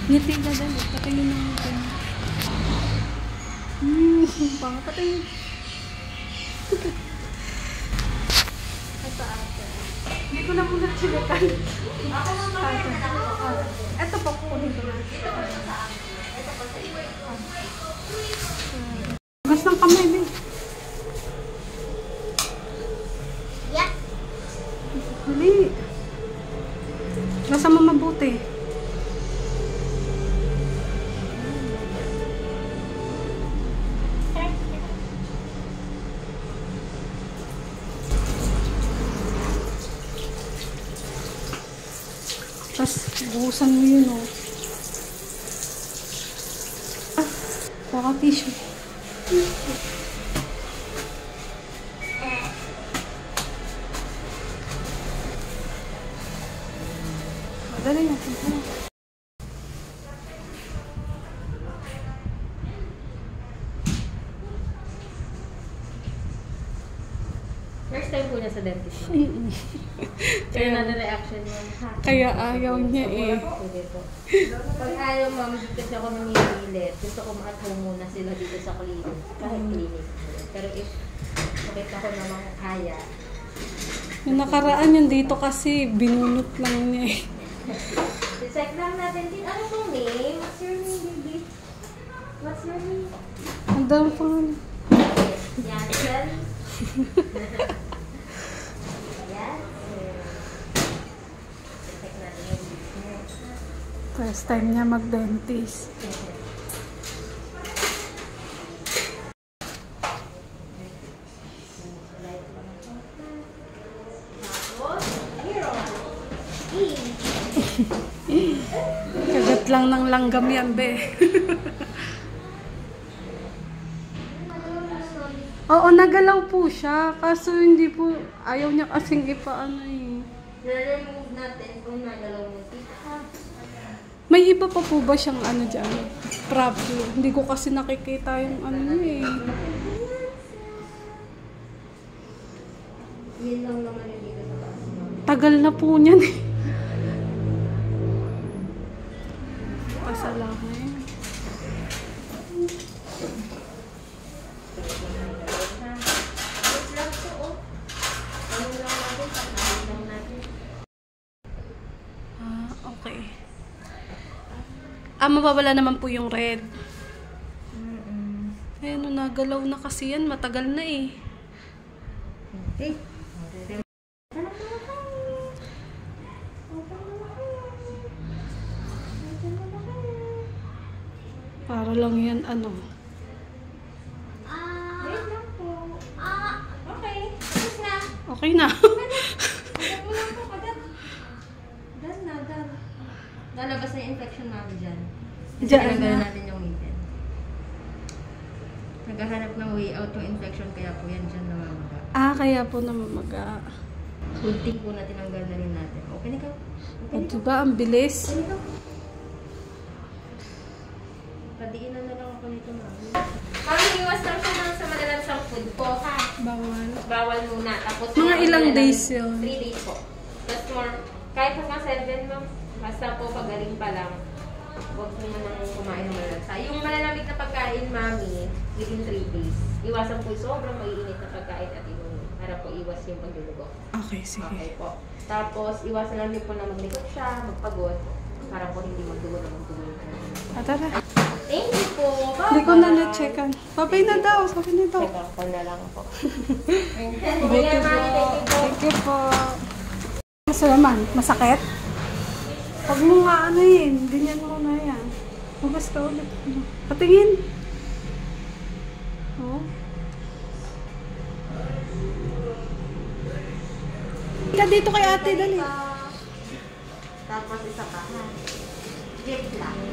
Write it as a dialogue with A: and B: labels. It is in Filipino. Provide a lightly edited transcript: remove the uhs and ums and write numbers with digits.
A: Ngiti ka dali. Patingin ng ngiti. Baka patingin. Ate. Hindi ko na muna chilikan. Ako na ito pa kunin ko na. Ito pa sa akin. Ito pa sa iyo. Gas ng kamay, be.
B: Yeah.
A: Hali. Nasa mo mabuti. Tapos, buhusan mo yun, oh. Baka tissue. Madali na.
B: First time po niya sa dentist. Kaya na-reaction niya.
A: Kaya ayaw niya eh.
B: Pag ayaw, ma'am, kasi ako nangihilit. Gusto ko makatungo muna sila dito sa clinic. Kahit clinic. Pero if makita ko namang kaya.
A: Yung nakaraan yun dito kasi binunot lang niya eh.
B: Check lang natin din. Ano pong name? What's your name, baby? What's your name?
A: Ang dami pa nga.
B: Jansen.
A: First time niya mag-dentist. Kagat lang ng langgam yan, be. Oo, nagalaw po siya. Kaso hindi po, ayaw niya kasing ipaano eh.
B: Na-remove natin kung nagalaw mo.
A: May iba pa po ba siyang ano dyan? Problem. Hindi ko kasi nakikita yung ano niya eh.
B: Yun lang naman yung dito sa taas.
A: Tagal na po niyan eh. Pasalamat eh. Okay. Mawawala naman po yung red. Ayan, nagalaw na kasi yan. Matagal na eh. Para lang yan, ano.
B: Wait lang po. Okay. Tapos na.
A: Okay na.
B: Agad mo lang po, agad. Dan na, dan. Lalabas na yung infection namin dyan. Kasi tinanggalan natin yung ngipin. Naghahanap ng way out yung infection, kaya po yan dyan namamaga.
A: Kaya po namamaga.
B: Kunting po na tinanggal na rin natin. Okay na ka?
A: O diba, ang bilis.
B: Okay na ka? Padiinan na lang ako nito, mami. Mami, iwas lang siya sa malalansang food po, ha?
A: Bawal.
B: Bawal muna. Tapos
A: Mga ilang days yun?
B: 3 days po. Just more, kahit hanggang 7, ma'am. Basta po pagaling pa lang. Huwag mo nang kumain ng malalasa. Yung malalamig na pagkain, mami, within 3 days. Iwasan po yung sobrang maiinit na pagkain at inumin. Para po iwas yung pagdudugo.
A: Okay, sige.
B: Okay po. Tapos, iwasan lang din po na maglikot siya, magpagod. Para po hindi magdugo na magdugo.
A: Tara.
B: Thank you po. Bye-bye.
A: Hindi ko na na-checkan. Babay na daw. Sabi na daw.
B: Teka, call na lang ako.
A: Thank you po. Thank you po. Masa naman? Masakit? Huwag mo nga ano yun. Ganyan mo na yan. Hugas ka ulit. Patingin. Oh. Ika dito kay ate, dali.
B: Tapos isa pa. Gift lang.